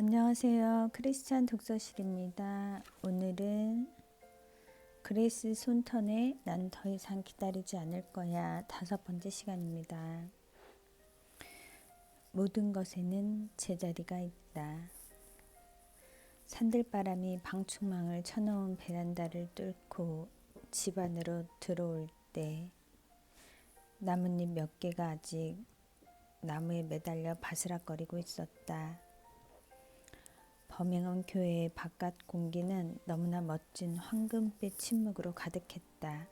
안녕하세요. 크리스찬 독서실입니다. 오늘은 그레이스 손턴의 난 더 이상 기다리지 않을 거야 5번째 시간입니다. 모든 것에는 제자리가 있다. 산들바람이 방충망을 쳐놓은 베란다를 뚫고 집 안으로 들어올 때 나뭇잎 몇 개가 아직 나무에 매달려 바스락거리고 있었다. 범행원 교회의 바깥 공기는 너무나 멋진 황금빛 침묵으로 가득했다.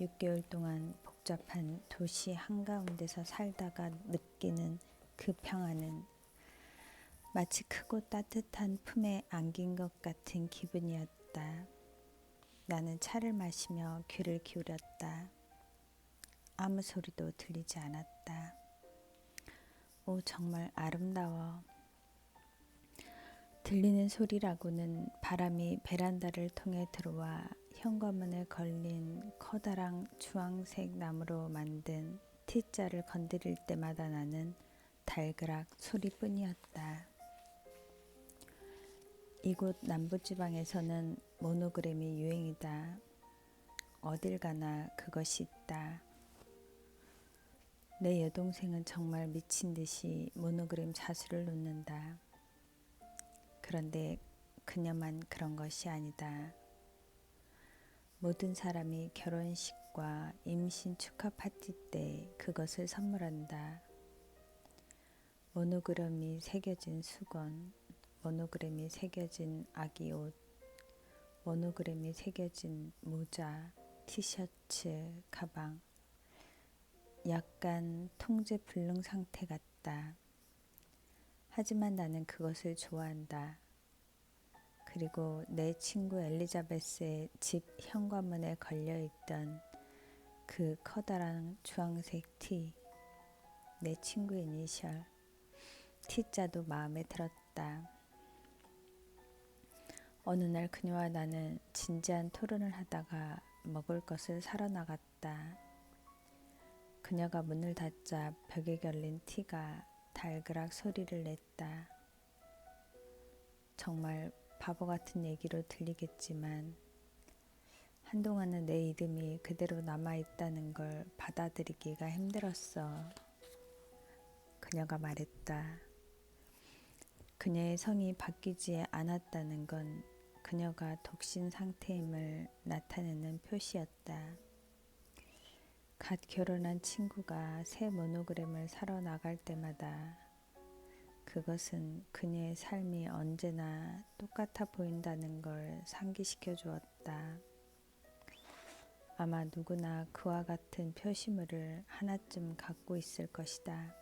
6개월 동안 복잡한 도시 한가운데서 살다가 느끼는 그 평화는 마치 크고 따뜻한 품에 안긴 것 같은 기분이었다. 나는 차를 마시며 귀를 기울였다. 아무 소리도 들리지 않았다. 오, 정말 아름다워. 들리는 소리라고는 바람이 베란다를 통해 들어와 현관문에 걸린 커다란 주황색 나무로 만든 T자를 건드릴 때마다 나는 달그락 소리뿐이었다. 이곳 남부지방에서는 모노그램이 유행이다. 어딜 가나 그것이 있다. 내 여동생은 정말 미친 듯이 모노그램 자수를 놓는다. 그런데 그녀만 그런 것이 아니다. 모든 사람이 결혼식과 임신 축하 파티 때 그것을 선물한다. 모노그램이 새겨진 수건, 모노그램이 새겨진 아기 옷, 모노그램이 새겨진 모자, 티셔츠, 가방. 약간 통제불능 상태 같다. 하지만 나는 그것을 좋아한다. 그리고 내 친구 엘리자베스의 집 현관문에 걸려있던 그 커다란 주황색 티, 내 친구의 이니셜, T자도 마음에 들었다. 어느 날 그녀와 나는 진지한 토론을 하다가 먹을 것을 사러 나갔다. 그녀가 문을 닫자 벽에 걸린 티가 달그락 소리를 냈다. 정말 바보 같은 얘기로 들리겠지만 한동안은 내 이름이 그대로 남아있다는 걸 받아들이기가 힘들었어. 그녀가 말했다. 그녀의 성이 바뀌지 않았다는 건 그녀가 독신 상태임을 나타내는 표시였다. 갓 결혼한 친구가 새 모노그램을 사러 나갈 때마다 그것은 그녀의 삶이 언제나 똑같아 보인다는 걸 상기시켜 주었다. 아마 누구나 그와 같은 표시물을 하나쯤 갖고 있을 것이다.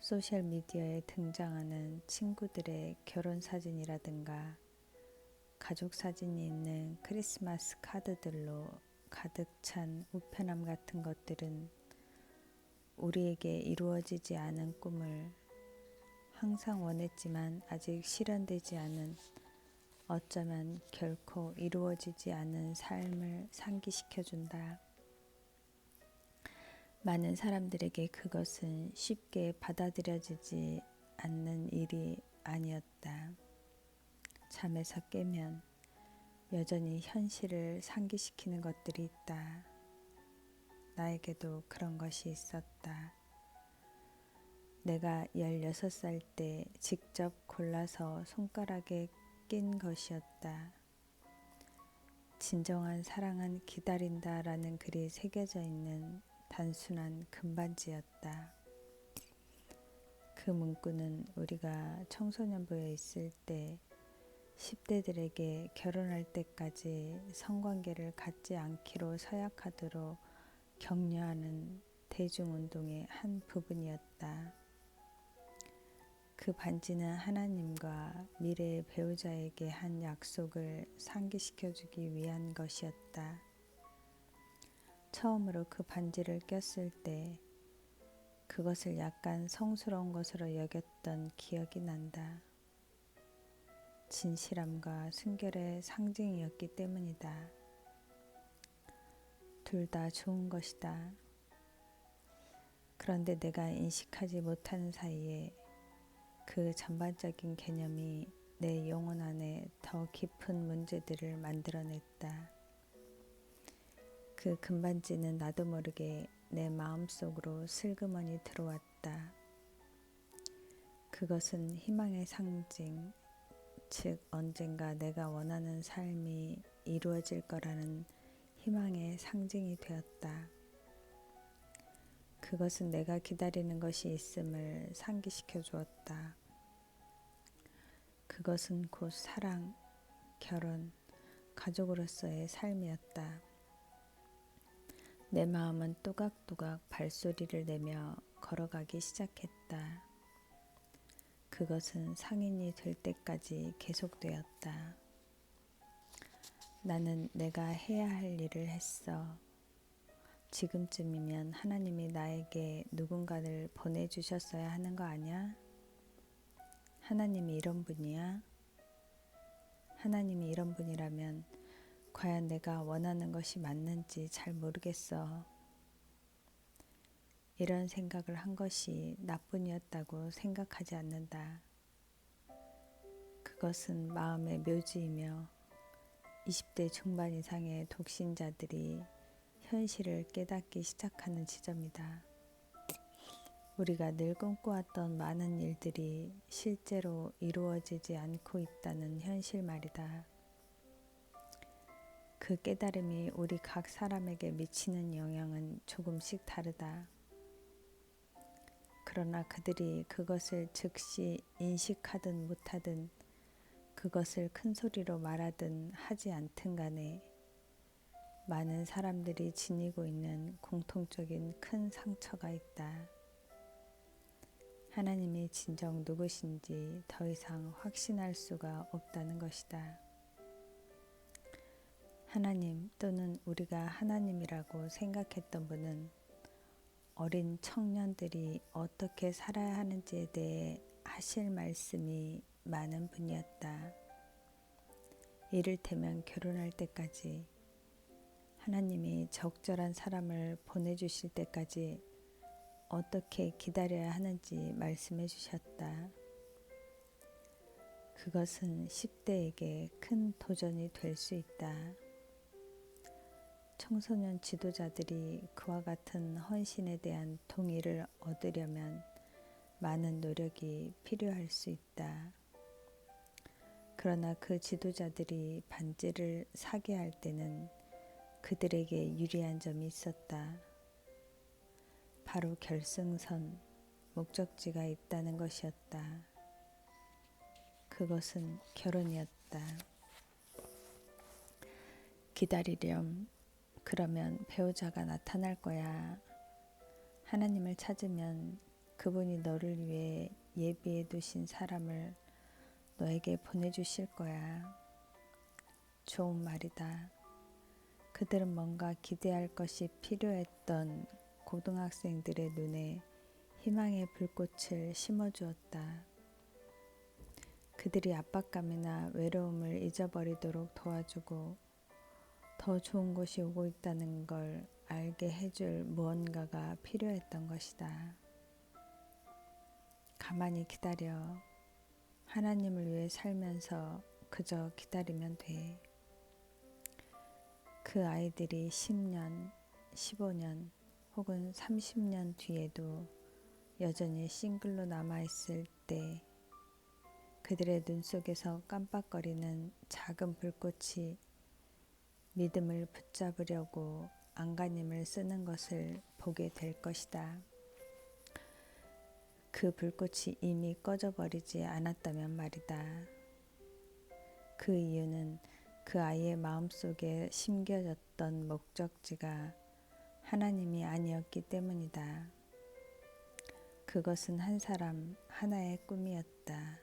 소셜미디어에 등장하는 친구들의 결혼 사진이라든가 가족 사진이 있는 크리스마스 카드들로 가득 찬 우편함 같은 것들은 우리에게 이루어지지 않은 꿈을 항상 원했지만 아직 실현되지 않은 어쩌면 결코 이루어지지 않은 삶을 상기시켜준다. 많은 사람들에게 그것은 쉽게 받아들여지지 않는 일이 아니었다. 잠에서 깨면 여전히 현실을 상기시키는 것들이 있다. 나에게도 그런 것이 있었다. 내가 16살 때 직접 골라서 손가락에 낀 것이었다. 진정한 사랑은 기다린다 라는 글이 새겨져 있는 단순한 금반지였다. 그 문구는 우리가 청소년부에 있을 때 10대들에게 결혼할 때까지 성관계를 갖지 않기로 서약하도록 격려하는 대중운동의 한 부분이었다. 그 반지는 하나님과 미래의 배우자에게 한 약속을 상기시켜주기 위한 것이었다. 처음으로 그 반지를 꼈을 때 그것을 약간 성스러운 것으로 여겼던 기억이 난다. 진실함과 순결의 상징이었기 때문이다. 둘 다 좋은 것이다. 그런데 내가 인식하지 못하는 사이에 그 전반적인 개념이 내 영혼 안에 더 깊은 문제들을 만들어냈다. 그 금반지는 나도 모르게 내 마음속으로 슬그머니 들어왔다. 그것은 희망의 상징, 즉 언젠가 내가 원하는 삶이 이루어질 거라는 희망의 상징이 되었다. 그것은 내가 기다리는 것이 있음을 상기시켜 주었다. 그것은 곧 사랑, 결혼, 가족으로서의 삶이었다. 내 마음은 또각또각 발소리를 내며 걸어가기 시작했다. 그것은 상인이 될 때까지 계속되었다. 나는 내가 해야 할 일을 했어. 지금쯤이면 하나님이 나에게 누군가를 보내주셨어야 하는 거 아니야? 하나님이 이런 분이야? 하나님이 이런 분이라면 과연 내가 원하는 것이 맞는지 잘 모르겠어. 이런 생각을 한 것이 나뿐이었다고 생각하지 않는다. 그것은 마음의 묘지이며 20대 중반 이상의 독신자들이 현실을 깨닫기 시작하는 지점이다. 우리가 늘 꿈꿔왔던 많은 일들이 실제로 이루어지지 않고 있다는 현실 말이다. 그 깨달음이 우리 각 사람에게 미치는 영향은 조금씩 다르다. 그러나 그들이 그것을 즉시 인식하든 못하든 그것을 큰 소리로 말하든 하지 않든 간에 많은 사람들이 지니고 있는 공통적인 큰 상처가 있다. 하나님이 진정 누구신지 더 이상 확신할 수가 없다는 것이다. 하나님 또는 우리가 하나님이라고 생각했던 분은 어린 청년들이 어떻게 살아야 하는지에 대해 하실 말씀이 많은 분이었다. 이를테면 결혼할 때까지, 하나님이 적절한 사람을 보내주실 때까지 어떻게 기다려야 하는지 말씀해 주셨다. 그것은 10대에게 큰 도전이 될 수 있다. 청소년 지도자들이 그와 같은 헌신에 대한 동의를 얻으려면 많은 노력이 필요할 수 있다. 그러나 그 지도자들이 반지를 사게 할 때는 그들에게 유리한 점이 있었다. 바로 결승선, 목적지가 있다는 것이었다. 그것은 결혼이었다. 기다리렴. 그러면 배우자가 나타날 거야. 하나님을 찾으면 그분이 너를 위해 예비해 두신 사람을 너에게 보내주실 거야. 좋은 말이다. 그들은 뭔가 기대할 것이 필요했던 고등학생들의 눈에 희망의 불꽃을 심어주었다. 그들이 압박감이나 외로움을 잊어버리도록 도와주고 더 좋은 것이 오고 있다는 걸 알게 해줄 무언가가 필요했던 것이다. 가만히 기다려. 하나님을 위해 살면서 그저 기다리면 돼. 그 아이들이 10년, 15년 혹은 30년 뒤에도 여전히 싱글로 남아있을 때 그들의 눈 속에서 깜빡거리는 작은 불꽃이 믿음을 붙잡으려고 안간힘을 쓰는 것을 보게 될 것이다. 그 불꽃이 이미 꺼져버리지 않았다면 말이다. 그 이유는 그 아이의 마음속에 심겨졌던 목적지가 하나님이 아니었기 때문이다. 그것은 한 사람 하나의 꿈이었다.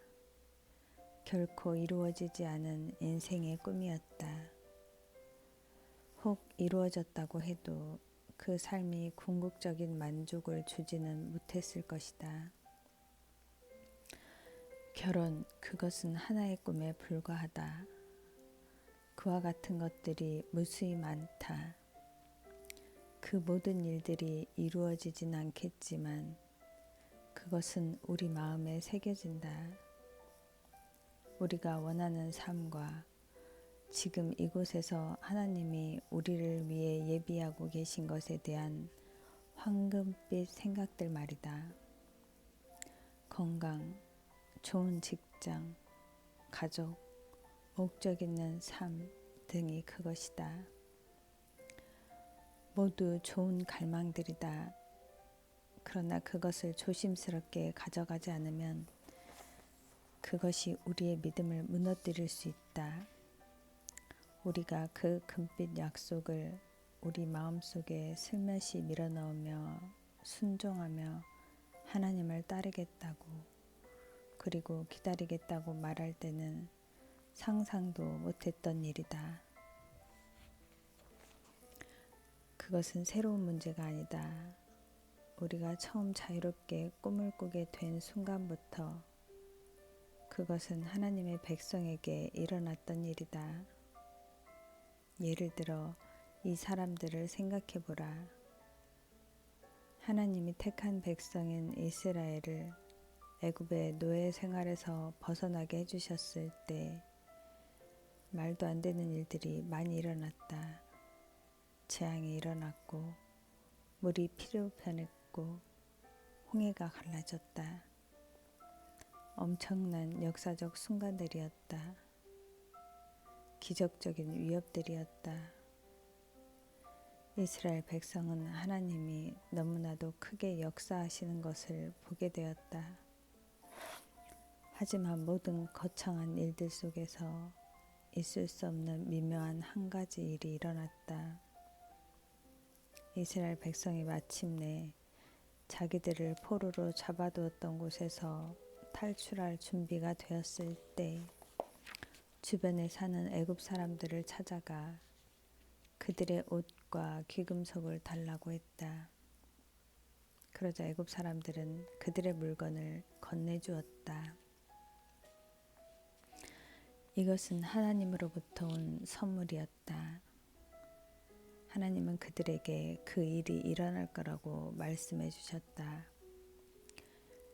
결코 이루어지지 않은 인생의 꿈이었다. 혹 이루어졌다고 해도 그 삶이 궁극적인 만족을 주지는 못했을 것이다. 결혼, 그것은 하나의 꿈에 불과하다. 그와 같은 것들이 무수히 많다. 그 모든 일들이 이루어지진 않겠지만 그것은 우리 마음에 새겨진다. 우리가 원하는 삶과 지금 이곳에서 하나님이 우리를 위해 예비하고 계신 것에 대한 황금빛 생각들 말이다. 건강, 좋은 직장, 가족, 목적 있는 삶 등이 그것이다. 모두 좋은 갈망들이다. 그러나 그것을 조심스럽게 가져가지 않으면 그것이 우리의 믿음을 무너뜨릴 수 있다. 우리가 그 금빛 약속을 우리 마음속에 슬며시 밀어넣으며 순종하며 하나님을 따르겠다고 그리고 기다리겠다고 말할 때는 상상도 못했던 일이다. 그것은 새로운 문제가 아니다. 우리가 처음 자유롭게 꿈을 꾸게 된 순간부터 그것은 하나님의 백성에게 일어났던 일이다. 예를 들어 이 사람들을 생각해 보라. 하나님이 택한 백성인 이스라엘을 애굽의 노예 생활에서 벗어나게 해주셨을 때 말도 안 되는 일들이 많이 일어났다. 재앙이 일어났고 물이 피로 변했고 홍해가 갈라졌다. 엄청난 역사적 순간들이었다. 기적적인 위협들이었다. 이스라엘 백성은 하나님이 너무나도 크게 역사하시는 것을 보게 되었다. 하지만 모든 거창한 일들 속에서 있을 수 없는 미묘한 한 가지 일이 일어났다. 이스라엘 백성이 마침내 자기들을 포로로 잡아두었던 곳에서 탈출할 준비가 되었을 때 주변에 사는 애굽 사람들을 찾아가 그들의 옷과 귀금속을 달라고 했다. 그러자 애굽 사람들은 그들의 물건을 건네주었다. 이것은 하나님으로부터 온 선물이었다. 하나님은 그들에게 그 일이 일어날 거라고 말씀해 주셨다.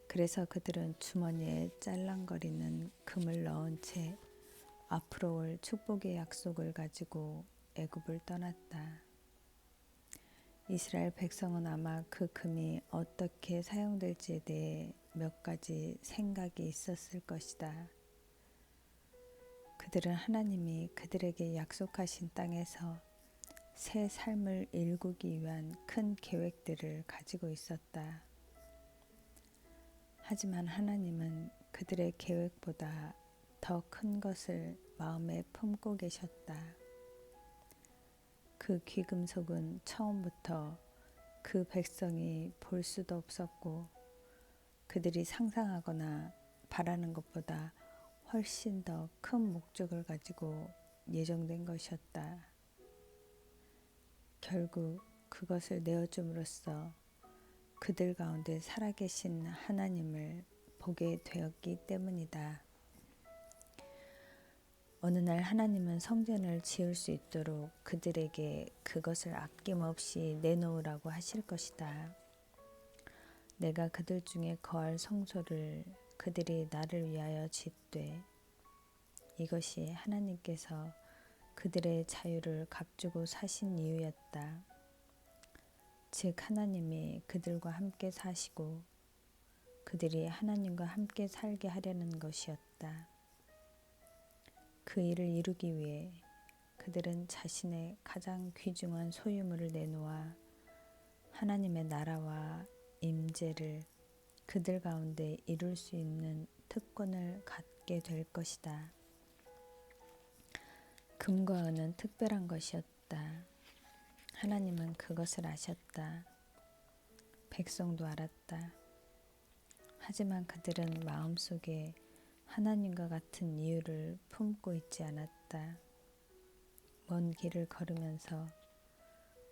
그래서 그들은 주머니에 짤랑거리는 금을 넣은 채 앞으로 올 축복의 약속을 가지고 애굽을 떠났다. 이스라엘 백성은 아마 그 금이 어떻게 사용될지에 대해 몇 가지 생각이 있었을 것이다. 그들은 하나님이 그들에게 약속하신 땅에서 새 삶을 일구기 위한 큰 계획들을 가지고 있었다. 하지만 하나님은 그들의 계획보다 더 큰 것을 마음에 품고 계셨다. 그 귀금속은 처음부터 그 백성이 볼 수도 없었고 그들이 상상하거나 바라는 것보다 훨씬 더 큰 목적을 가지고 예정된 것이었다. 결국 그것을 내어줌으로써 그들 가운데 살아계신 하나님을 보게 되었기 때문이다. 어느 날 하나님은 성전을 지을 수 있도록 그들에게 그것을 아낌없이 내놓으라고 하실 것이다. 내가 그들 중에 거할 성소를 그들이 나를 위하여 짓되 이것이 하나님께서 그들의 자유를 값주고 사신 이유였다. 즉 하나님이 그들과 함께 사시고 그들이 하나님과 함께 살게 하려는 것이었다. 그 일을 이루기 위해 그들은 자신의 가장 귀중한 소유물을 내놓아 하나님의 나라와 임재를 그들 가운데 이룰 수 있는 특권을 갖게 될 것이다. 금과 은은 특별한 것이었다. 하나님은 그것을 아셨다. 백성도 알았다. 하지만 그들은 마음속에 하나님과 같은 이유를 품고 있지 않았다. 먼 길을 걸으면서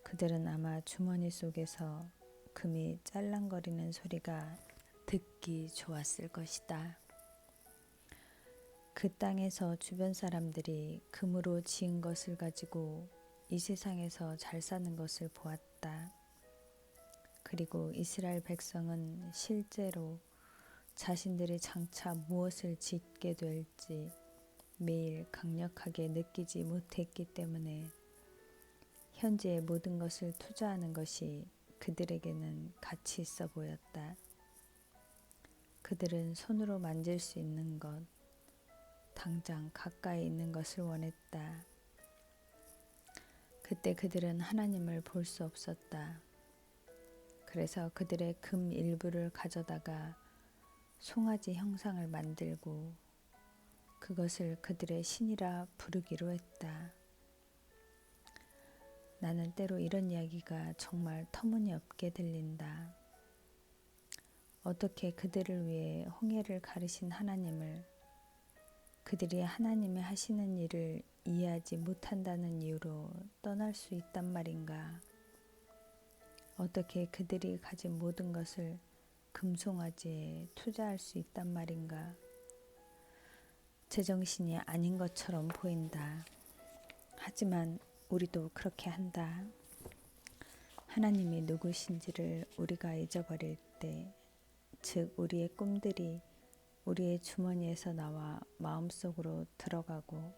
그들은 아마 주머니 속에서 금이 짤랑거리는 소리가 듣기 좋았을 것이다. 그 땅에서 주변 사람들이 금으로 지은 것을 가지고 이 세상에서 잘 사는 것을 보았다. 그리고 이스라엘 백성은 실제로 자신들이 장차 무엇을 짓게 될지 매일 강력하게 느끼지 못했기 때문에 현재의 모든 것을 투자하는 것이 그들에게는 가치 있어 보였다. 그들은 손으로 만질 수 있는 것, 당장 가까이 있는 것을 원했다. 그때 그들은 하나님을 볼 수 없었다. 그래서 그들의 금 일부를 가져다가 송아지 형상을 만들고 그것을 그들의 신이라 부르기로 했다. 나는 때로 이런 이야기가 정말 터무니없게 들린다. 어떻게 그들을 위해 홍해를 가르신 하나님을 그들이 하나님이 하시는 일을 이해하지 못한다는 이유로 떠날 수 있단 말인가? 어떻게 그들이 가진 모든 것을 금송아지에 투자할 수 있단 말인가? 제정신이 아닌 것처럼 보인다. 하지만 우리도 그렇게 한다. 하나님이 누구신지를 우리가 잊어버릴 때, 즉 우리의 꿈들이 우리의 주머니에서 나와 마음속으로 들어가고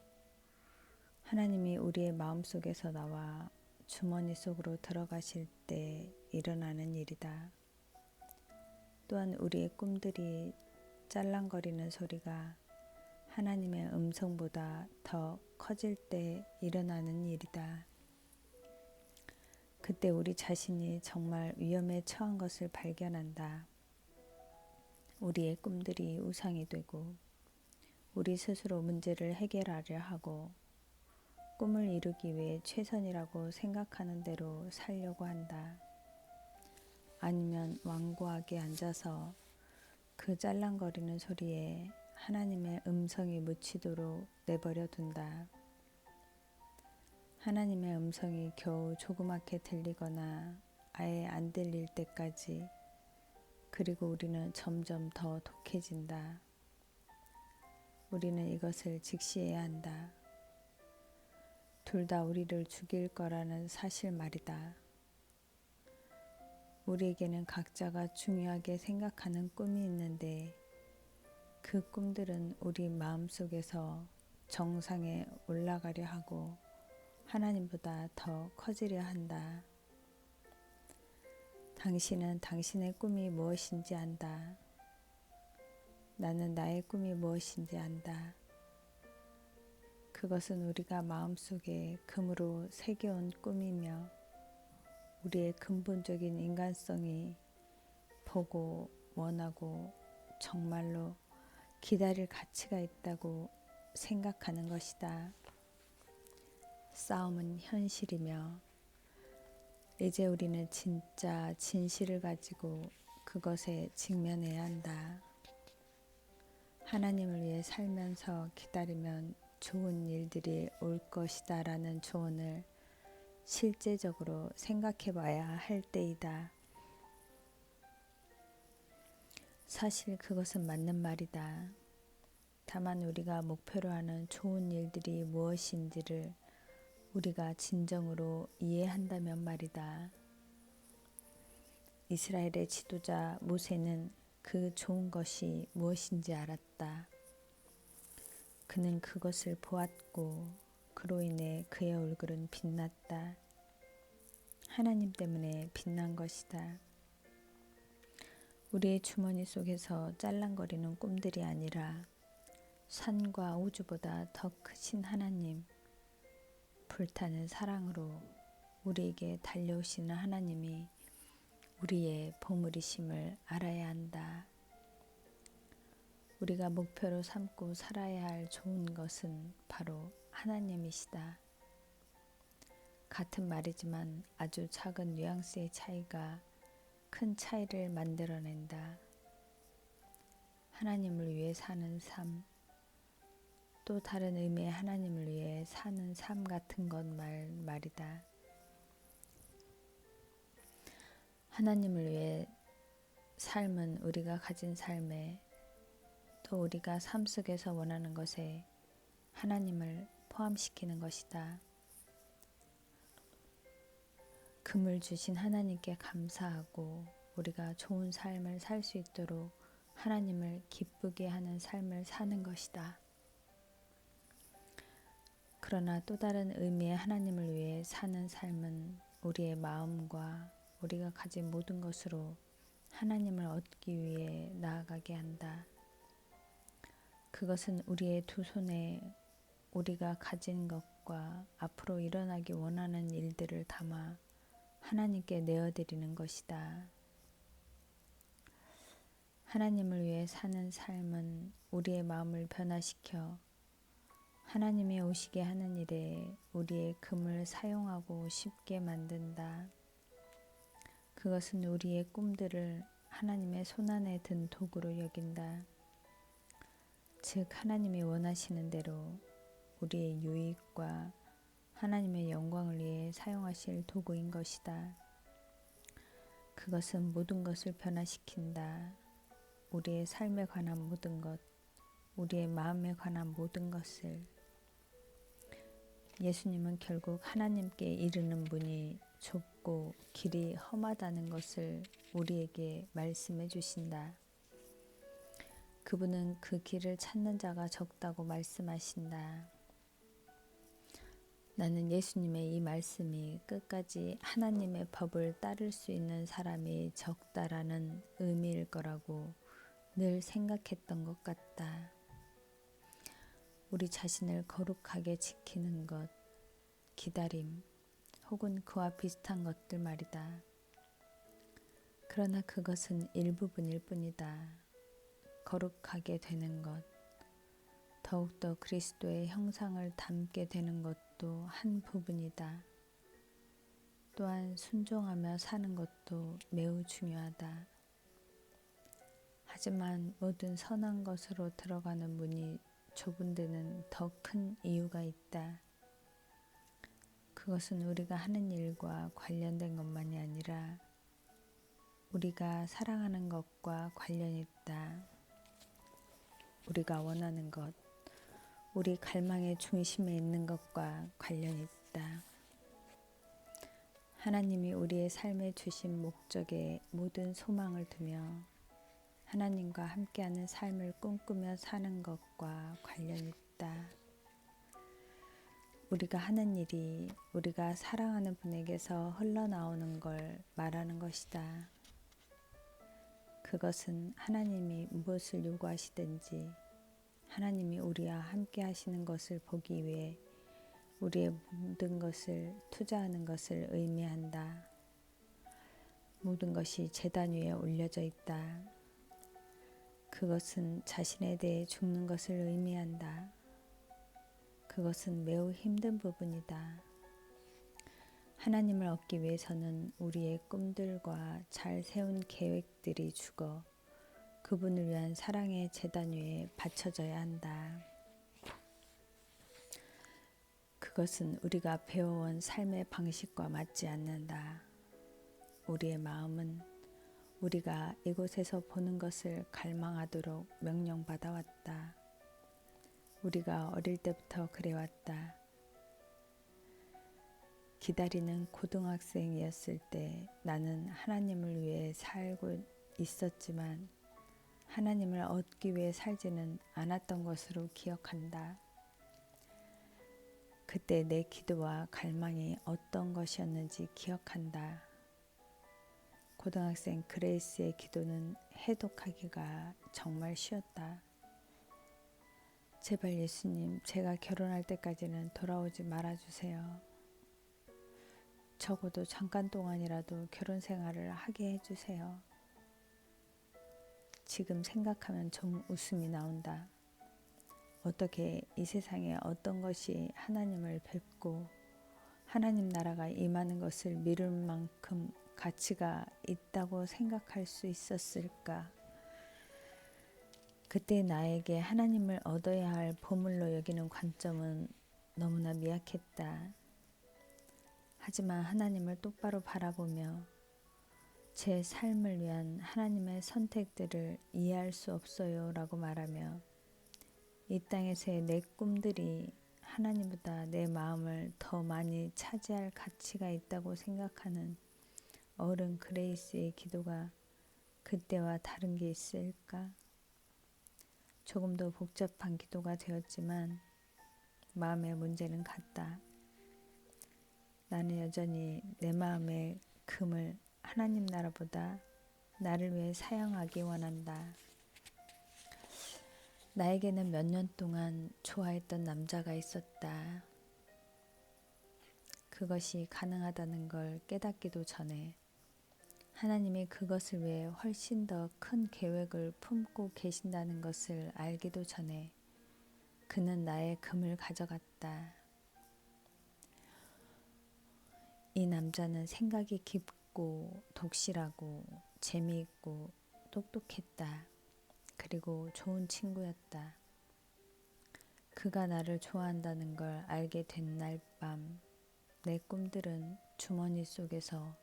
하나님이 우리의 마음속에서 나와 주머니 속으로 들어가실 때 일어나는 일이다. 또한 우리의 꿈들이 짤랑거리는 소리가 하나님의 음성보다 더 커질 때 일어나는 일이다. 그때 우리 자신이 정말 위험에 처한 것을 발견한다. 우리의 꿈들이 우상이 되고 우리 스스로 문제를 해결하려 하고 꿈을 이루기 위해 최선이라고 생각하는 대로 살려고 한다. 아니면 완고하게 앉아서 그 짤랑거리는 소리에 하나님의 음성이 묻히도록 내버려 둔다. 하나님의 음성이 겨우 조그맣게 들리거나 아예 안 들릴 때까지, 그리고 우리는 점점 더 독해진다. 우리는 이것을 직시해야 한다. 둘 다 우리를 죽일 거라는 사실 말이다. 우리에게는 각자가 중요하게 생각하는 꿈이 있는데 그 꿈들은 우리 마음속에서 정상에 올라가려 하고 하나님보다 더 커지려 한다. 당신은 당신의 꿈이 무엇인지 안다. 나는 나의 꿈이 무엇인지 안다. 그것은 우리가 마음속에 금으로 새겨온 꿈이며 우리의 근본적인 인간성이 보고 원하고 정말로 기다릴 가치가 있다고 생각하는 것이다. 싸움은 현실이며 이제 우리는 진짜 진실을 가지고 그것에 직면해야 한다. 하나님을 위해 살면서 기다리면 좋은 일들이 올 것이다 라는 조언을 실제적으로 생각해 봐야 할 때이다. 사실 그것은 맞는 말이다. 다만 우리가 목표로 하는 좋은 일들이 무엇인지를 우리가 진정으로 이해한다면 말이다. 이스라엘의 지도자 모세는 그 좋은 것이 무엇인지 알았다. 그는 그것을 보았고 그로 인해 그의 얼굴은 빛났다. 하나님 때문에 빛난 것이다. 우리의 주머니 속에서 짤랑거리는 꿈들이 아니라 산과 우주보다 더 크신 하나님, 불타는 사랑으로 우리에게 달려오시는 하나님이 우리의 보물이심을 알아야 한다. 우리가 목표로 삼고 살아야 할 좋은 것은 바로 하나님이시다. 같은 말이지만 아주 작은 뉘앙스의 차이가 큰 차이를 만들어낸다. 하나님을 위해 사는 삶, 또 다른 의미의 하나님을 위해 사는 삶 같은 것 말이다. 하나님을 위해 삶은 우리가 가진 삶에, 또 우리가 삶 속에서 원하는 것에 하나님을 포함시키는 것이다. 금을 주신 하나님께 감사하고 우리가 좋은 삶을 살 수 있도록 하나님을 기쁘게 하는 삶을 사는 것이다. 그러나 또 다른 의미의 하나님을 위해 사는 삶은 우리의 마음과 우리가 가진 모든 것으로 하나님을 얻기 위해 나아가게 한다. 그것은 우리의 두 손에 우리가 가진 것과 앞으로 일어나기 원하는 일들을 담아 하나님께 내어드리는 것이다. 하나님을 위해 사는 삶은 우리의 마음을 변화시켜 하나님이 오시게 하는 일에 우리의 금을 사용하고 쉽게 만든다. 그것은 우리의 꿈들을 하나님의 손안에 든 도구로 여긴다. 즉 하나님이 원하시는 대로 우리의 유익과 하나님의 영광을 위해 사용하실 도구인 것이다. 그것은 모든 것을 변화시킨다. 우리의 삶에 관한 모든 것, 우리의 마음에 관한 모든 것을. 예수님은 결국 하나님께 이르는 문이 좁고 길이 험하다는 것을 우리에게 말씀해 주신다. 그분은 그 길을 찾는 자가 적다고 말씀하신다. 나는 예수님의 이 말씀이 끝까지 하나님의 법을 따를 수 있는 사람이 적다라는 의미일 거라고 늘 생각했던 것 같다. 우리 자신을 거룩하게 지키는 것, 기다림, 혹은 그와 비슷한 것들 말이다. 그러나 그것은 일부분일 뿐이다. 거룩하게 되는 것, 더욱더 그리스도의 형상을 담게 되는 것도 한 부분이다. 또한 순종하며 사는 것도 매우 중요하다. 하지만 모든 선한 것으로 들어가는 문이 좁은 데는 더 큰 이유가 있다. 그것은 우리가 하는 일과 관련된 것만이 아니라 우리가 사랑하는 것과 관련이 있다. 우리가 원하는 것, 우리 갈망의 중심에 있는 것과 관련이 있다. 하나님이 우리의 삶에 주신 목적에 모든 소망을 두며 하나님과 함께하는 삶을 꿈꾸며 사는 것과 관련이 있다. 우리가 하는 일이 우리가 사랑하는 분에게서 흘러나오는 걸 말하는 것이다. 그것은 하나님이 무엇을 요구하시든지 하나님이 우리와 함께 하시는 것을 보기 위해 우리의 모든 것을 투자하는 것을 의미한다. 모든 것이 제단 위에 올려져 있다. 그것은 자신에 대해 죽는 것을 의미한다. 그것은 매우 힘든 부분이다. 하나님을 얻기 위해서는 우리의 꿈들과 잘 세운 계획들이 죽어 그분을 위한 사랑의 제단 위에 바쳐져야 한다. 그것은 우리가 배워온 삶의 방식과 맞지 않는다. 우리의 마음은 우리가 이곳에서 보는 것을 갈망하도록 명령받아왔다. 우리가 어릴 때부터 그래왔다. 기다리는 고등학생이었을 때 나는 하나님을 위해 살고 있었지만 하나님을 얻기 위해 살지는 않았던 것으로 기억한다. 그때 내 기도와 갈망이 어떤 것이었는지 기억한다. 고등학생 그레이스의 기도는 해독하기가 정말 쉬웠다. 제발 예수님, 제가 결혼할 때까지는 돌아오지 말아주세요. 적어도 잠깐 동안이라도 결혼 생활을 하게 해주세요. 지금 생각하면 좀 웃음이 나온다. 어떻게 이 세상에 어떤 것이 하나님을 뵙고 하나님 나라가 임하는 것을 미룰 만큼 가치가 있다고 생각할 수 있었을까? 그때 나에게 하나님을 얻어야 할 보물로 여기는 관점은 너무나 미약했다. 하지만 하나님을 똑바로 바라보며 제 삶을 위한 하나님의 선택들을 이해할 수 없어요 라고 말하며 이 땅에서의 내 꿈들이 하나님보다 내 마음을 더 많이 차지할 가치가 있다고 생각하는 어른 그레이스의 기도가 그때와 다른 게 있을까? 조금 더 복잡한 기도가 되었지만 마음의 문제는 같다. 나는 여전히 내 마음의 금을 하나님 나라보다 나를 위해 사용하기 원한다. 나에게는 몇 년 동안 좋아했던 남자가 있었다. 그것이 가능하다는 걸 깨닫기도 전에 하나님이 그것을 위해 훨씬 더 큰 계획을 품고 계신다는 것을 알기도 전에 그는 나의 금을 가져갔다. 이 남자는 생각이 깊고 독실하고 재미있고 똑똑했다. 그리고 좋은 친구였다. 그가 나를 좋아한다는 걸 알게 된 날 밤, 내 꿈들은 주머니 속에서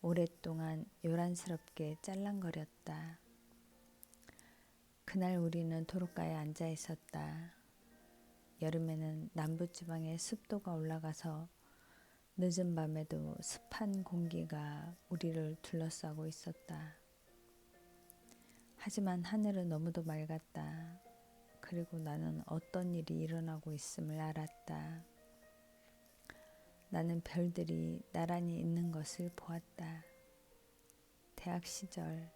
오랫동안 요란스럽게 짤랑거렸다. 그날 우리는 도로가에 앉아 있었다. 여름에는 남부지방의 습도가 올라가서 늦은 밤에도 습한 공기가 우리를 둘러싸고 있었다. 하지만 하늘은 너무도 맑았다. 그리고 나는 어떤 일이 일어나고 있음을 알았다. 나는 별들이 나란히 있는 것을 보았다. 대학 시절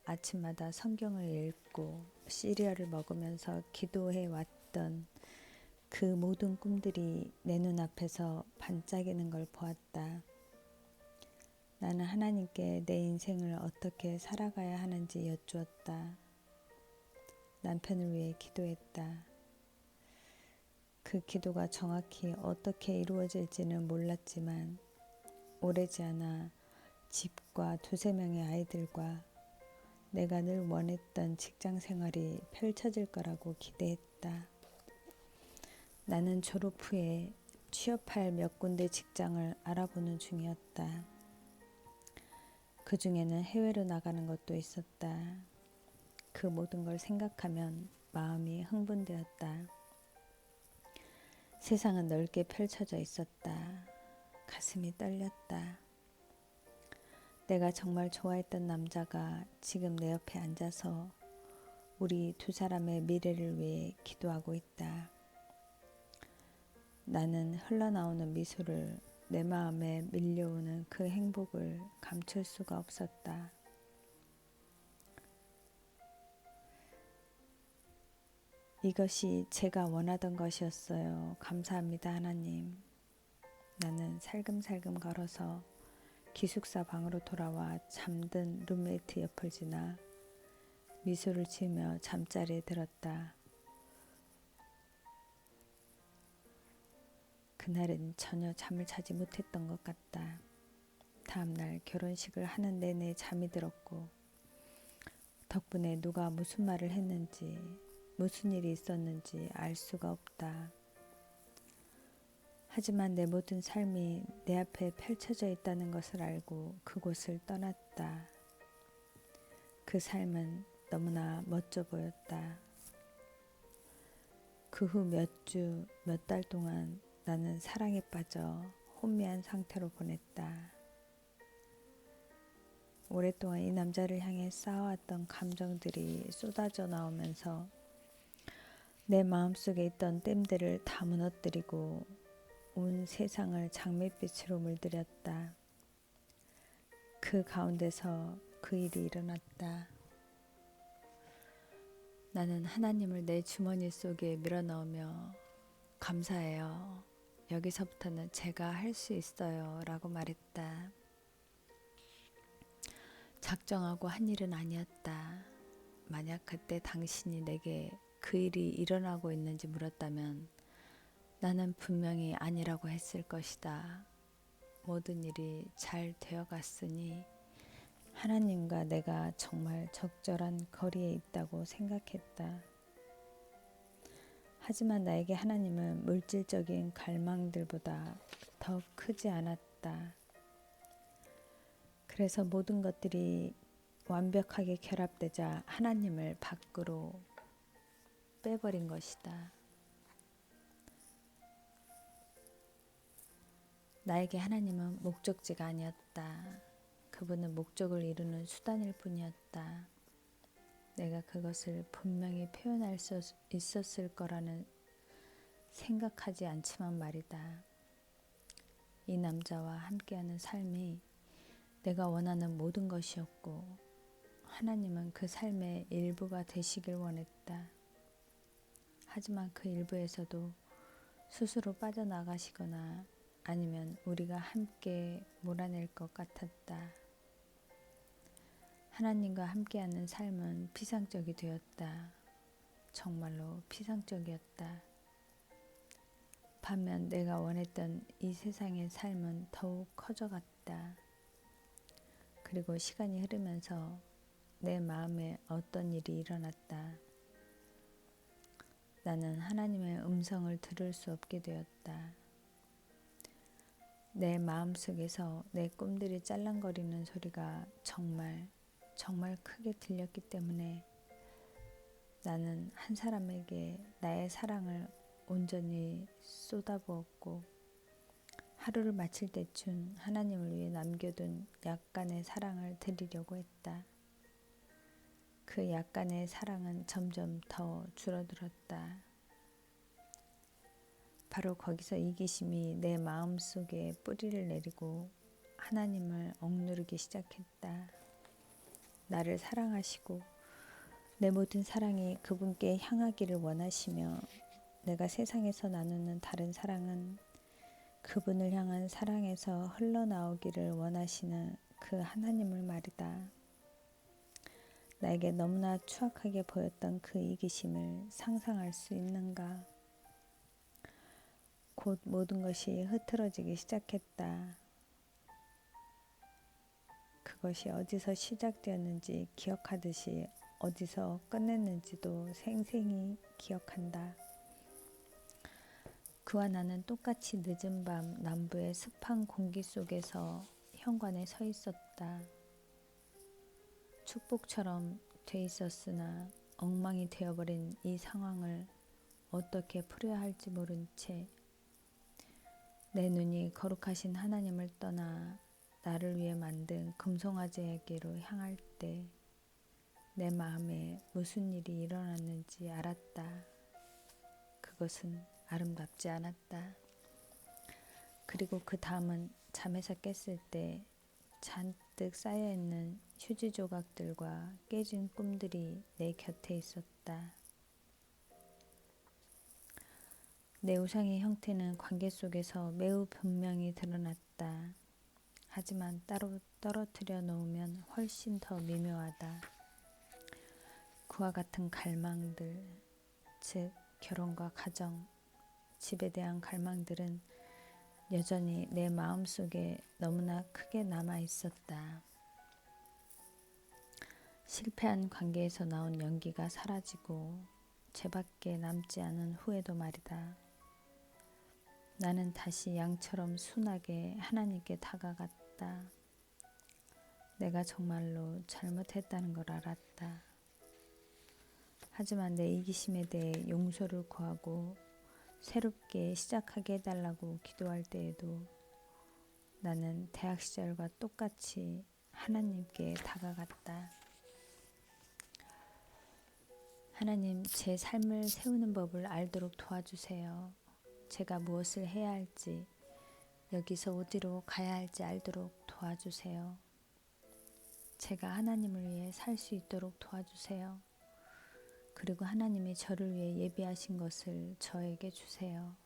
아침마다 성경을 읽고 시리얼을 먹으면서 기도해 왔던 그 모든 꿈들이 내 눈앞에서 반짝이는 걸 보았다. 나는 하나님께 내 인생을 어떻게 살아가야 하는지 여쭈었다. 남편을 위해 기도했다. 그 기도가 정확히 어떻게 이루어질지는 몰랐지만 오래지 않아 집과 두세 명의 아이들과 내가 늘 원했던 직장 생활이 펼쳐질 거라고 기대했다. 나는 졸업 후에 취업할 몇 군데 직장을 알아보는 중이었다. 그 중에는 해외로 나가는 것도 있었다. 그 모든 걸 생각하면 마음이 흥분되었다. 세상은 넓게 펼쳐져 있었다. 가슴이 떨렸다. 내가 정말 좋아했던 남자가 지금 내 옆에 앉아서 우리 두 사람의 미래를 위해 기도하고 있다. 나는 흘러나오는 미소를 내 마음에 밀려오는 그 행복을 감출 수가 없었다. 이것이 제가 원하던 것이었어요. 감사합니다, 하나님. 나는 살금살금 걸어서 기숙사 방으로 돌아와 잠든 룸메이트 옆을 지나 미소를 지으며 잠자리에 들었다. 그날은 전혀 잠을 자지 못했던 것 같다. 다음날 결혼식을 하는 내내 잠이 들었고 덕분에 누가 무슨 말을 했는지 무슨 일이 있었는지 알 수가 없다. 하지만 내 모든 삶이 내 앞에 펼쳐져 있다는 것을 알고 그곳을 떠났다. 그 삶은 너무나 멋져 보였다. 그 후 몇 주, 몇 달 동안 나는 사랑에 빠져 혼미한 상태로 보냈다. 오랫동안 이 남자를 향해 쌓아왔던 감정들이 쏟아져 나오면서 내 마음속에 있던 댐들을 다 무너뜨리고 온 세상을 장밋빛으로 물들였다. 그 가운데서 그 일이 일어났다. 나는 하나님을 내 주머니 속에 밀어넣으며 감사해요. 여기서부터는 제가 할 수 있어요. 라고 말했다. 작정하고 한 일은 아니었다. 만약 그때 당신이 내게 그 일이 일어나고 있는지 물었다면 나는 분명히 아니라고 했을 것이다. 모든 일이 잘 되어갔으니 하나님과 내가 정말 적절한 거리에 있다고 생각했다. 하지만 나에게 하나님은 물질적인 갈망들보다 더 크지 않았다. 그래서 모든 것들이 완벽하게 결합되자 하나님을 밖으로 빼버린 것이다. 나에게 하나님은 목적지가 아니었다. 그분은 목적을 이루는 수단일 뿐이었다. 내가 그것을 분명히 표현할 수 있었을 거라는 생각하지 않지만 말이다. 이 남자와 함께하는 삶이 내가 원하는 모든 것이었고 하나님은 그 삶의 일부가 되시길 원했다. 하지만 그 일부에서도 스스로 빠져나가시거나 아니면 우리가 함께 몰아낼 것 같았다. 하나님과 함께하는 삶은 피상적이 되었다. 정말로 피상적이었다. 반면 내가 원했던 이 세상의 삶은 더욱 커져갔다. 그리고 시간이 흐르면서 내 마음에 어떤 일이 일어났다. 나는 하나님의 음성을 들을 수 없게 되었다. 내 마음속에서 내 꿈들이 짤랑거리는 소리가 정말 크게 들렸기 때문에 나는 한 사람에게 나의 사랑을 온전히 쏟아부었고 하루를 마칠 때쯤 하나님을 위해 남겨둔 약간의 사랑을 드리려고 했다. 그 약간의 사랑은 점점 더 줄어들었다. 바로 거기서 이기심이 내 마음속에 뿌리를 내리고 하나님을 억누르기 시작했다. 나를 사랑하시고 내 모든 사랑이 그분께 향하기를 원하시며 내가 세상에서 나누는 다른 사랑은 그분을 향한 사랑에서 흘러나오기를 원하시는 그 하나님을 말이다. 나에게 너무나 추악하게 보였던 그 이기심을 상상할 수 있는가? 곧 모든 것이 흐트러지기 시작했다. 그것이 어디서 시작되었는지 기억하듯이 어디서 끝냈는지도 생생히 기억한다. 그와 나는 똑같이 늦은 밤 남부의 습한 공기 속에서 현관에 서 있었다. 축복처럼 돼 있었으나 엉망이 되어버린 이 상황을 어떻게 풀어야 할지 모른 채 내 눈이 거룩하신 하나님을 떠나 나를 위해 만든 금송아지에게로 향할 때 내 마음에 무슨 일이 일어났는지 알았다. 그것은 아름답지 않았다. 그리고 그 다음은 잠에서 깼을 때 잔뜩 쌓여있는 휴지 조각들과 깨진 꿈들이 내 곁에 있었다. 내 우상의 형태는 관계 속에서 매우 분명히 드러났다. 하지만 따로 떨어뜨려 놓으면 훨씬 더 미묘하다. 그와 같은 갈망들, 즉 결혼과 가정, 집에 대한 갈망들은 여전히 내 마음속에 너무나 크게 남아 있었다. 실패한 관계에서 나온 연기가 사라지고 죄밖에 남지 않은 후에도 말이다. 나는 다시 양처럼 순하게 하나님께 다가갔다. 내가 정말로 잘못했다는 걸 알았다. 하지만 내 이기심에 대해 용서를 구하고 새롭게 시작하게 해달라고 기도할 때에도 나는 대학 시절과 똑같이 하나님께 다가갔다. 하나님, 제 삶을 세우는 법을 알도록 도와주세요. 제가 무엇을 해야 할지, 여기서 어디로 가야 할지 알도록 도와주세요. 제가 하나님을 위해 살 수 있도록 도와주세요. 그리고 하나님이 저를 위해 예비하신 것을 저에게 주세요.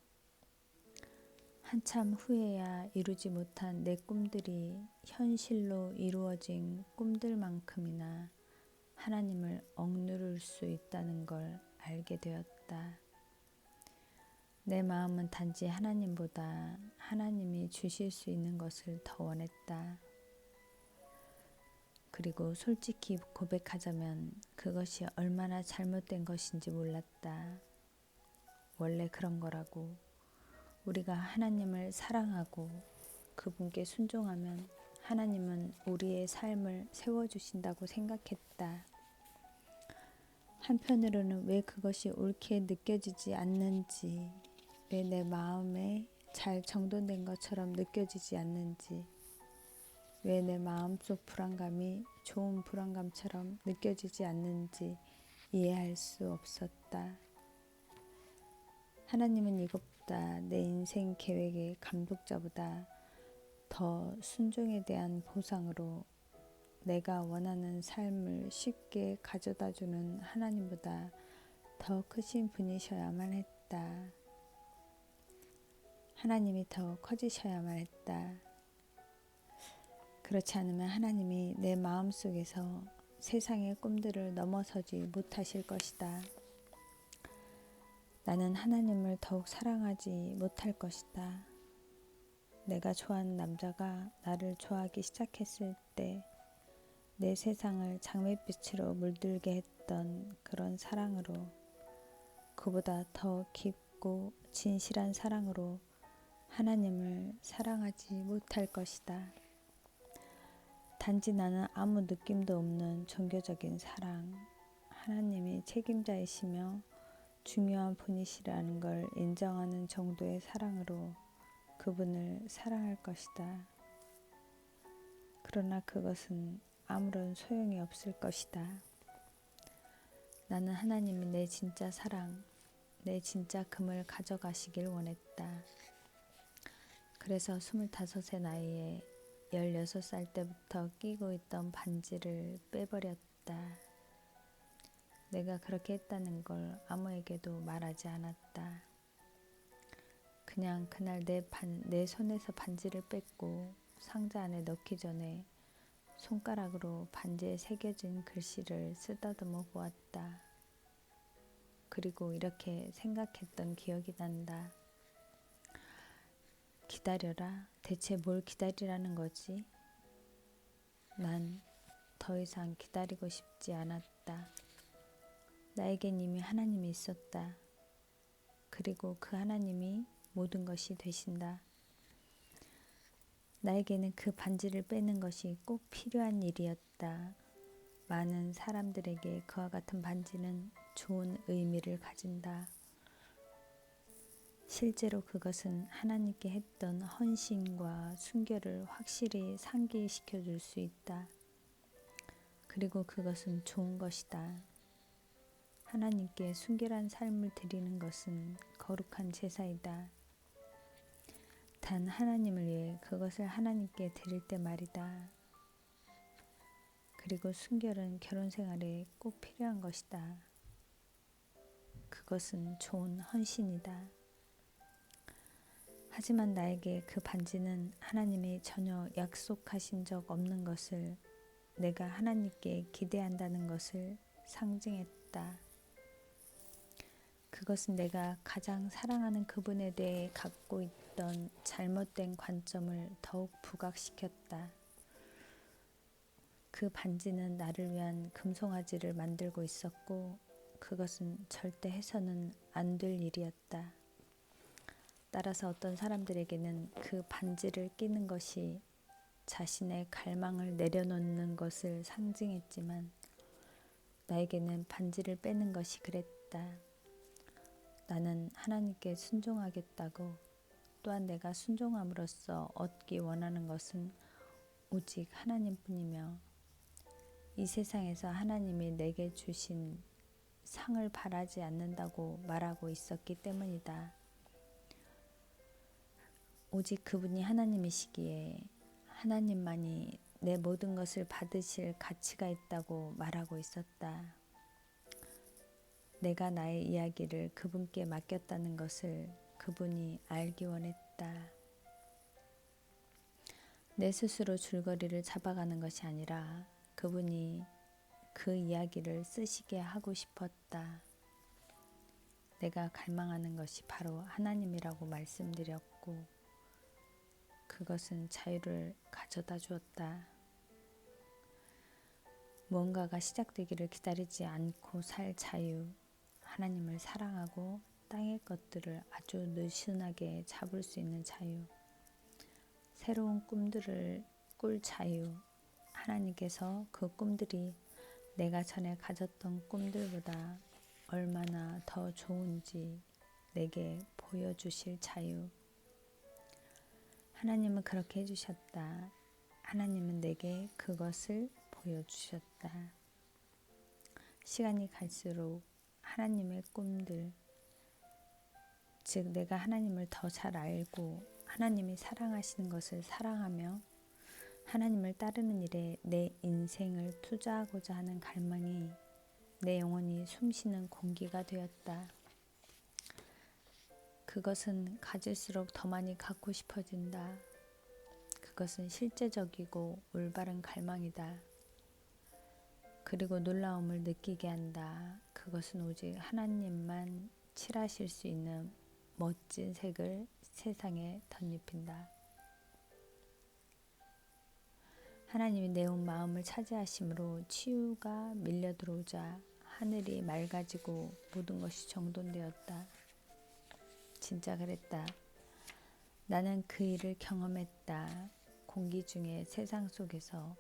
한참 후에야 이루지 못한 내 꿈들이 현실로 이루어진 꿈들만큼이나 하나님을 억누를 수 있다는 걸 알게 되었다. 내 마음은 단지 하나님보다 하나님이 주실 수 있는 것을 더 원했다. 그리고 솔직히 고백하자면 그것이 얼마나 잘못된 것인지 몰랐다. 원래 그런 거라고. 우리가 하나님을 사랑하고 그분께 순종하면 하나님은 우리의 삶을 세워주신다고 생각했다. 한편으로는 왜 그것이 옳게 느껴지지 않는지, 왜 내 마음에 잘 정돈된 것처럼 느껴지지 않는지, 왜 내 마음속 불안감이 좋은 불안감처럼 느껴지지 않는지 이해할 수 없었다. 하나님은 이것보다 내 인생 계획의 감독자보다 더 순종에 대한 보상으로 내가 원하는 삶을 쉽게 가져다주는 하나님보다 더 크신 분이셔야만 했다. 하나님이 더 커지셔야만 했다. 그렇지 않으면 하나님이 내 마음속에서 세상의 꿈들을 넘어서지 못하실 것이다. 나는 하나님을 더욱 사랑하지 못할 것이다. 내가 좋아하는 남자가 나를 좋아하기 시작했을 때 내 세상을 장밋빛으로 물들게 했던 그런 사랑으로, 그보다 더 깊고 진실한 사랑으로 하나님을 사랑하지 못할 것이다. 단지 나는 아무 느낌도 없는 종교적인 사랑, 하나님이 책임자이시며 중요한 분이시라는 걸 인정하는 정도의 사랑으로 그분을 사랑할 것이다. 그러나 그것은 아무런 소용이 없을 것이다. 나는 하나님이 내 진짜 사랑, 내 진짜 금을 가져가시길 원했다. 그래서 25의 나이에 16살 때부터 끼고 있던 반지를 빼버렸다. 내가 그렇게 했다는 걸 아무에게도 말하지 않았다. 그냥 그날 내 손에서 반지를 뺐고 상자 안에 넣기 전에 손가락으로 반지에 새겨진 글씨를 쓰다듬어 보았다. 그리고 이렇게 생각했던 기억이 난다. 기다려라. 대체 뭘 기다리라는 거지? 난 더 이상 기다리고 싶지 않았다. 나에겐 이미 하나님이 있었다. 그리고 그 하나님이 모든 것이 되신다. 나에게는 그 반지를 빼는 것이 꼭 필요한 일이었다. 많은 사람들에게 그와 같은 반지는 좋은 의미를 가진다. 실제로 그것은 하나님께 했던 헌신과 순결을 확실히 상기시켜 줄 수 있다. 그리고 그것은 좋은 것이다. 하나님께 순결한 삶을 드리는 것은 거룩한 제사이다. 단 하나님을 위해 그것을 하나님께 드릴 때 말이다. 그리고 순결은 결혼 생활에 꼭 필요한 것이다. 그것은 좋은 헌신이다. 하지만 나에게 그 반지는 하나님이 전혀 약속하신 적 없는 것을, 내가 하나님께 기대한다는 것을 상징했다. 그것은 내가 가장 사랑하는 그분에 대해 갖고 있던 잘못된 관점을 더욱 부각시켰다. 그 반지는 나를 위한 금송아지를 만들고 있었고 그것은 절대 해서는 안 될 일이었다. 따라서 어떤 사람들에게는 그 반지를 끼는 것이 자신의 갈망을 내려놓는 것을 상징했지만 나에게는 반지를 빼는 것이 그랬다. 나는 하나님께 순종하겠다고, 또한 내가 순종함으로써 얻기 원하는 것은 오직 하나님뿐이며 이 세상에서 하나님이 내게 주신 상을 바라지 않는다고 말하고 있었기 때문이다. 오직 그분이 하나님이시기에 하나님만이 내 모든 것을 받으실 가치가 있다고 말하고 있었다. 내가 나의 이야기를 그분께 맡겼다는 것을 그분이 알기 원했다. 내 스스로 줄거리를 잡아가는 것이 아니라 그분이 그 이야기를 쓰시게 하고 싶었다. 내가 갈망하는 것이 바로 하나님이라고 말씀드렸고 그것은 자유를 가져다 주었다. 무언가가 시작되기를 기다리지 않고 살 자유, 하나님을 사랑하고 땅의 것들을 아주 느슨하게 잡을 수 있는 자유, 새로운 꿈들을 꿀 자유, 하나님께서 그 꿈들이 내가 전에 가졌던 꿈들보다 얼마나 더 좋은지 내게 보여주실 자유. 하나님은 그렇게 해주셨다. 하나님은 내게 그것을 보여주셨다. 시간이 갈수록 하나님의 꿈들, 즉 내가 하나님을 더 잘 알고 하나님이 사랑하시는 것을 사랑하며 하나님을 따르는 일에 내 인생을 투자하고자 하는 갈망이 내 영혼이 숨쉬는 공기가 되었다. 그것은 가질수록 더 많이 갖고 싶어진다. 그것은 실제적이고 올바른 갈망이다. 그리고 놀라움을 느끼게 한다. 그것은 오직 하나님만 칠하실 수 있는 멋진 색을 세상에 덧입힌다. 하나님이 내 온 마음을 차지하심으로 치유가 밀려들어오자 하늘이 맑아지고 모든 것이 정돈되었다. 진짜 그랬다. 나는 그 일을 경험했다. 공기 중에 세상 속에서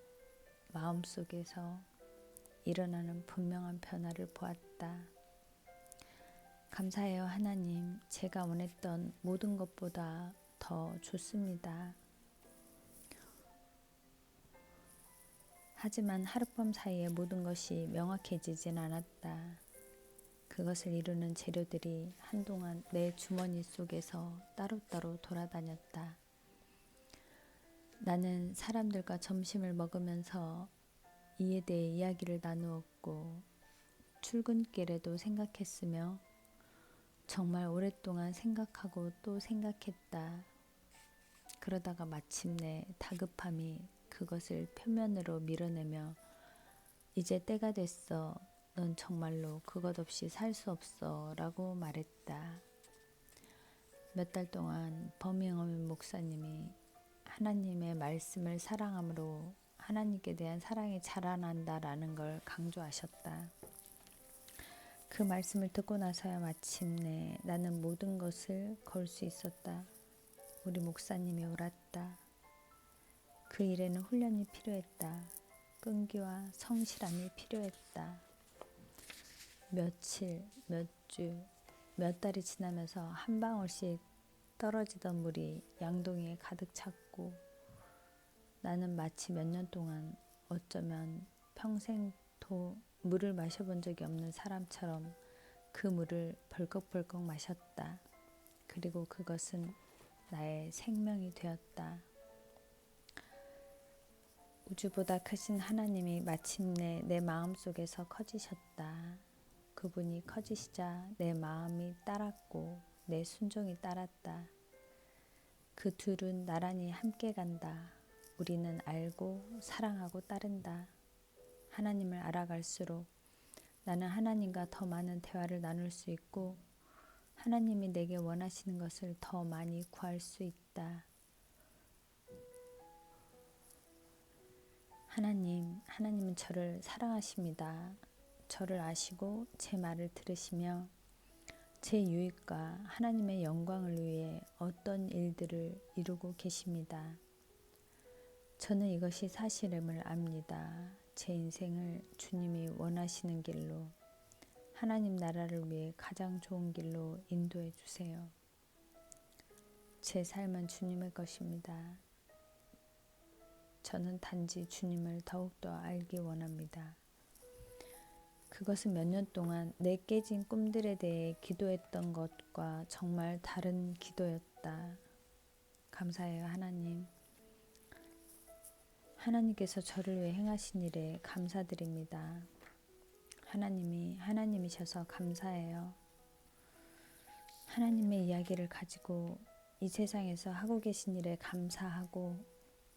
마음 속에서 일어나는 분명한 변화를 보았다. 감사해요 하나님. 제가 원했던 모든 것보다 더 좋습니다. 하지만 하룻밤 사이에 모든 것이 명확해지진 않았다. 그것을 이루는 재료들이 한동안 내 주머니 속에서 따로따로 돌아다녔다. 나는 사람들과 점심을 먹으면서 이에 대해 이야기를 나누었고 출근길에도 생각했으며 정말 오랫동안 생각하고 또 생각했다. 그러다가 마침내 다급함이 그것을 표면으로 밀어내며 이제 때가 됐어. 넌 정말로 그것 없이 살 수 없어 라고 말했다. 몇 달 동안 버밍엄 목사님이 하나님의 말씀을 사랑함으로 하나님께 대한 사랑이 자라난다라는 걸 강조하셨다. 그 말씀을 듣고 나서야 마침내 나는 모든 것을 걸 수 있었다. 우리 목사님이 옳았다. 그 일에는 훈련이 필요했다. 끈기와 성실함이 필요했다. 며칠, 몇 주, 몇 달이 지나면서 한 방울씩 떨어지던 물이 양동이에 가득 찼고 나는 마치 몇 년 동안 어쩌면 평생 물을 마셔본 적이 없는 사람처럼 그 물을 벌컥벌컥 마셨다. 그리고 그것은 나의 생명이 되었다. 우주보다 크신 하나님이 마침내 내 마음속에서 커지셨다. 그분이 커지시자 내 마음이 따랐고 내 순종이 따랐다. 그 둘은 나란히 함께 간다. 우리는 알고 사랑하고 따른다. 하나님을 알아갈수록 나는 하나님과 더 많은 대화를 나눌 수 있고 하나님이 내게 원하시는 것을 더 많이 구할 수 있다. 하나님은 저를 사랑하십니다. 저를 아시고 제 말을 들으시며 제 유익과 하나님의 영광을 위해 어떤 일들을 이루고 계십니다. 저는 이것이 사실임을 압니다. 제 인생을 주님이 원하시는 길로 하나님 나라를 위해 가장 좋은 길로 인도해 주세요. 제 삶은 주님의 것입니다. 저는 단지 주님을 더욱더 알기 원합니다. 그것은 몇 년 동안 내 깨진 꿈들에 대해 기도했던 것과 정말 다른 기도였다. 감사해요 하나님. 하나님께서 저를 위해 행하신 일에 감사드립니다. 하나님이 하나님이셔서 감사해요. 하나님의 이야기를 가지고 이 세상에서 하고 계신 일에 감사하고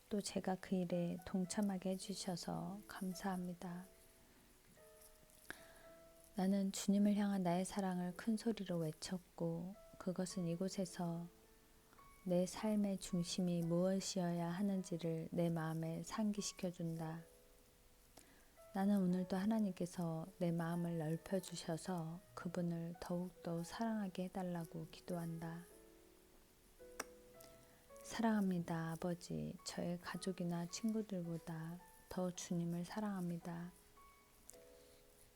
또 제가 그 일에 동참하게 해주셔서 감사합니다. 나는 주님을 향한 나의 사랑을 큰 소리로 외쳤고 그것은 이곳에서 내 삶의 중심이 무엇이어야 하는지를 내 마음에 상기시켜준다. 나는 오늘도 하나님께서 내 마음을 넓혀주셔서 그분을 더욱더 사랑하게 해달라고 기도한다. 사랑합니다, 아버지. 저의 가족이나 친구들보다 더 주님을 사랑합니다.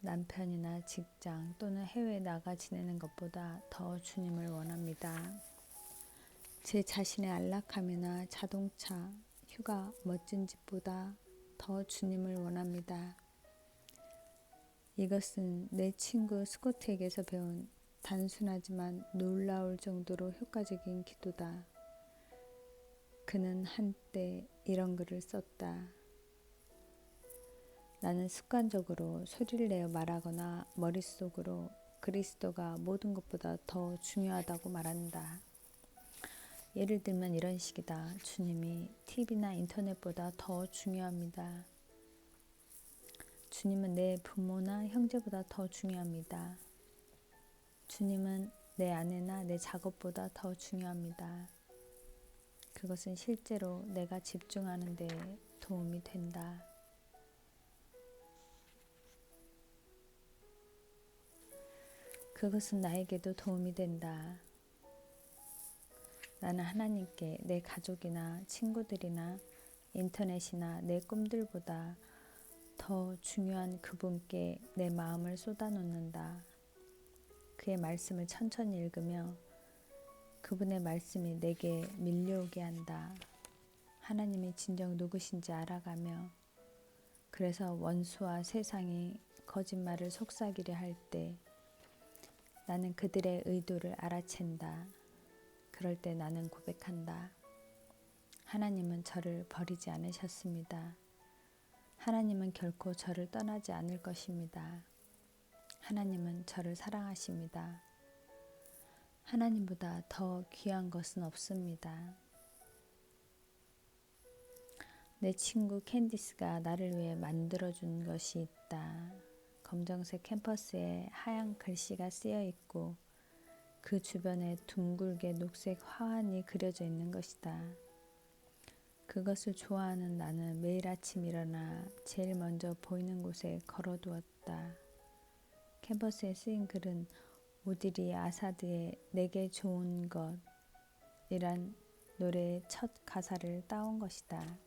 남편이나 직장 또는 해외에 나가 지내는 것보다 더 주님을 원합니다. 제 자신의 안락함이나 자동차, 휴가, 멋진 집보다 더 주님을 원합니다. 이것은 내 친구 스코트에게서 배운 단순하지만 놀라울 정도로 효과적인 기도다. 그는 한때 이런 글을 썼다. 나는 습관적으로 소리를 내어 말하거나 머릿속으로 그리스도가 모든 것보다 더 중요하다고 말한다. 예를 들면 이런 식이다. 주님이 TV나 인터넷보다 더 중요합니다. 주님은 내 부모나 형제보다 더 중요합니다. 주님은 내 아내나 내 작업보다 더 중요합니다. 그것은 실제로 내가 집중하는 데 도움이 된다. 그것은 나에게도 도움이 된다. 나는 하나님께 내 가족이나 친구들이나 인터넷이나 내 꿈들보다 더 중요한 그분께 내 마음을 쏟아놓는다. 그의 말씀을 천천히 읽으며 그분의 말씀이 내게 밀려오게 한다. 하나님이 진정 누구신지 알아가며 그래서 원수와 세상이 거짓말을 속삭이려 할 때 나는 그들의 의도를 알아챈다. 그럴 때 나는 고백한다. 하나님은 저를 버리지 않으셨습니다. 하나님은 결코 저를 떠나지 않을 것입니다. 하나님은 저를 사랑하십니다. 하나님보다 더 귀한 것은 없습니다. 내 친구 캔디스가 나를 위해 만들어준 것이 있다. 검정색 캠퍼스에 하얀 글씨가 쓰여 있고 그 주변에 둥글게 녹색 화환이 그려져 있는 것이다. 그것을 좋아하는 나는 매일 아침 일어나 제일 먼저 보이는 곳에 걸어두었다. 캠퍼스에 쓰인 글은 오디리 아사드의 내게 좋은 것이란 노래의 첫 가사를 따온 것이다.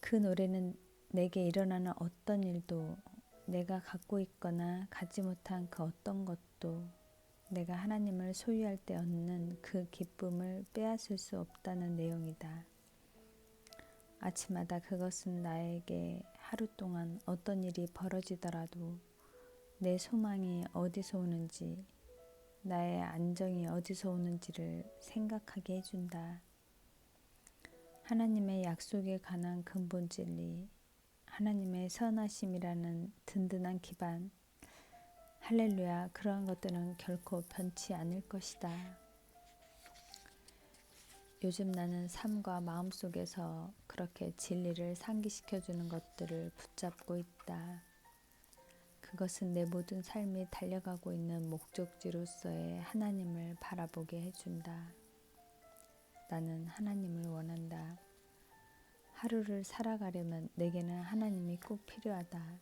그 노래는 내게 일어나는 어떤 일도 내가 갖고 있거나 갖지 못한 그 어떤 것도 내가 하나님을 소유할 때 얻는 그 기쁨을 빼앗을 수 없다는 내용이다. 아침마다 그것은 나에게 하루 동안 어떤 일이 벌어지더라도 내 소망이 어디서 오는지, 나의 안정이 어디서 오는지를 생각하게 해준다. 하나님의 약속에 관한 근본 진리, 하나님의 선하심이라는 든든한 기반, 할렐루야, 그러한 것들은 결코 변치 않을 것이다. 요즘 나는 삶과 마음 속에서 그렇게 진리를 상기시켜주는 것들을 붙잡고 있다. 그것은 내 모든 삶이 달려가고 있는 목적지로서의 하나님을 바라보게 해준다. 나는 하나님을 원한다. 하루를 살아가려면 내게는 하나님이 꼭 필요하다.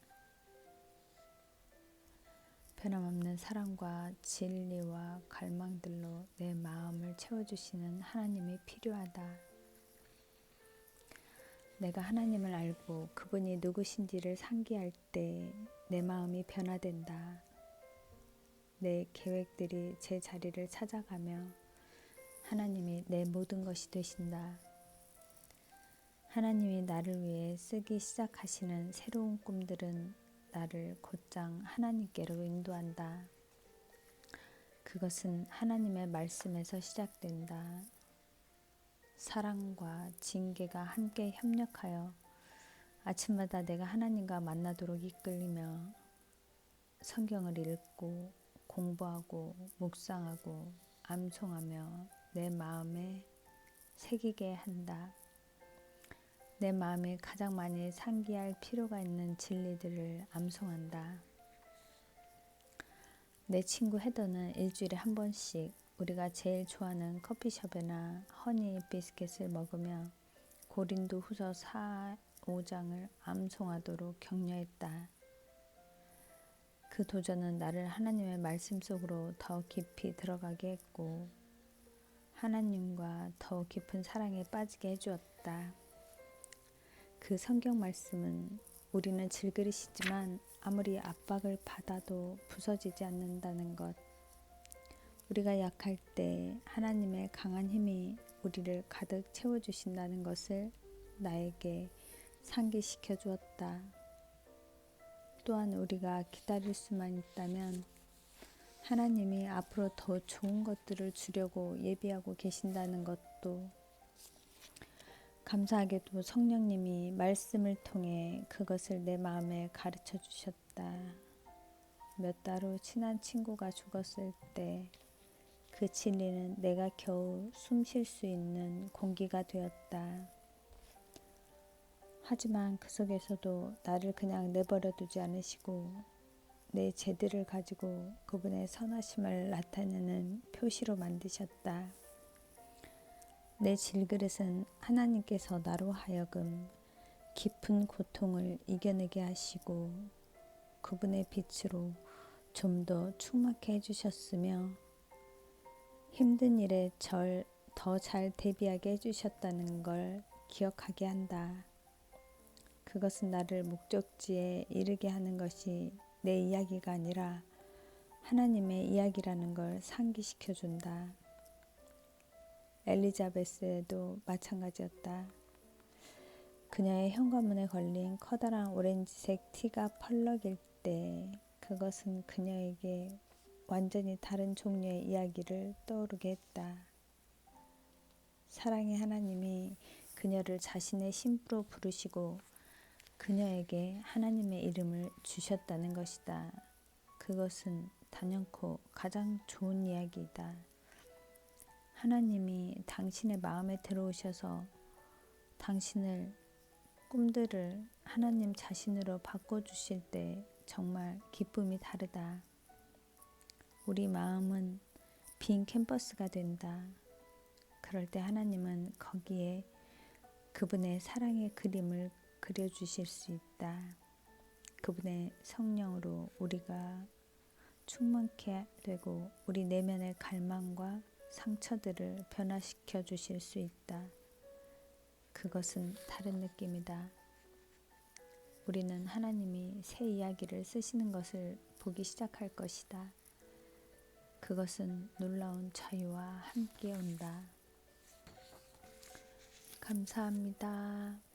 변함없는 사랑과 진리와 갈망들로 내 마음을 채워주시는 하나님이 필요하다. 내가 하나님을 알고 그분이 누구신지를 상기할 때 내 마음이 변화된다. 내 계획들이 제 자리를 찾아가며 하나님이 내 모든 것이 되신다. 하나님이 나를 위해 쓰기 시작하시는 새로운 꿈들은 나를 곧장 하나님께로 인도한다. 그것은 하나님의 말씀에서 시작된다. 사랑과 징계가 함께 협력하여 아침마다 내가 하나님과 만나도록 이끌리며 성경을 읽고 공부하고 묵상하고 암송하며 내 마음에 새기게 한다. 내 마음에 가장 많이 상기할 필요가 있는 진리들을 암송한다. 내 친구 헤더는 일주일에 한 번씩 우리가 제일 좋아하는 커피숍이나 허니 비스켓을 먹으며 고린도 후서 5장을 암송하도록 격려했다. 그 도전은 나를 하나님의 말씀 속으로 더 깊이 들어가게 했고 하나님과 더 깊은 사랑에 빠지게 해주었다. 그 성경 말씀은 우리는 질그릇이지만 아무리 압박을 받아도 부서지지 않는다는 것. 우리가 약할 때 하나님의 강한 힘이 우리를 가득 채워주신다는 것을 나에게 상기시켜 주었다. 또한 우리가 기다릴 수만 있다면 하나님이 앞으로 더 좋은 것들을 주려고 예비하고 계신다는 것도, 감사하게도 성령님이 말씀을 통해 그것을 내 마음에 가르쳐 주셨다. 몇 달 후 친한 친구가 죽었을 때 그 진리는 내가 겨우 숨 쉴 수 있는 공기가 되었다. 하지만 그 속에서도 나를 그냥 내버려 두지 않으시고 내 죄들을 가지고 그분의 선하심을 나타내는 표시로 만드셨다. 내 질그릇은 하나님께서 나로 하여금 깊은 고통을 이겨내게 하시고 그분의 빛으로 좀 더 충만케 해주셨으며 힘든 일에 절 더 잘 대비하게 해주셨다는 걸 기억하게 한다. 그것은 나를 목적지에 이르게 하는 것이 내 이야기가 아니라 하나님의 이야기라는 걸 상기시켜 준다. 엘리자베스도 마찬가지였다. 그녀의 현관문에 걸린 커다란 오렌지색 티가 펄럭일 때 그것은 그녀에게 완전히 다른 종류의 이야기를 떠오르게 했다. 사랑의 하나님이 그녀를 자신의 신부로 부르시고 그녀에게 하나님의 이름을 주셨다는 것이다. 그것은 단연코 가장 좋은 이야기이다. 하나님이 당신의 마음에 들어오셔서 당신을 꿈들을 하나님 자신으로 바꿔주실 때 정말 기쁨이 다르다. 우리 마음은 빈 캔버스가 된다. 그럴 때 하나님은 거기에 그분의 사랑의 그림을 그려주실 수 있다. 그분의 성령으로 우리가 충만케 되고 우리 내면의 갈망과 상처들을 변화시켜 주실 수 있다. 그것은 다른 느낌이다. 우리는 하나님이 새 이야기를 쓰시는 것을 보기 시작할 것이다. 그것은 놀라운 자유와 함께 온다. 감사합니다.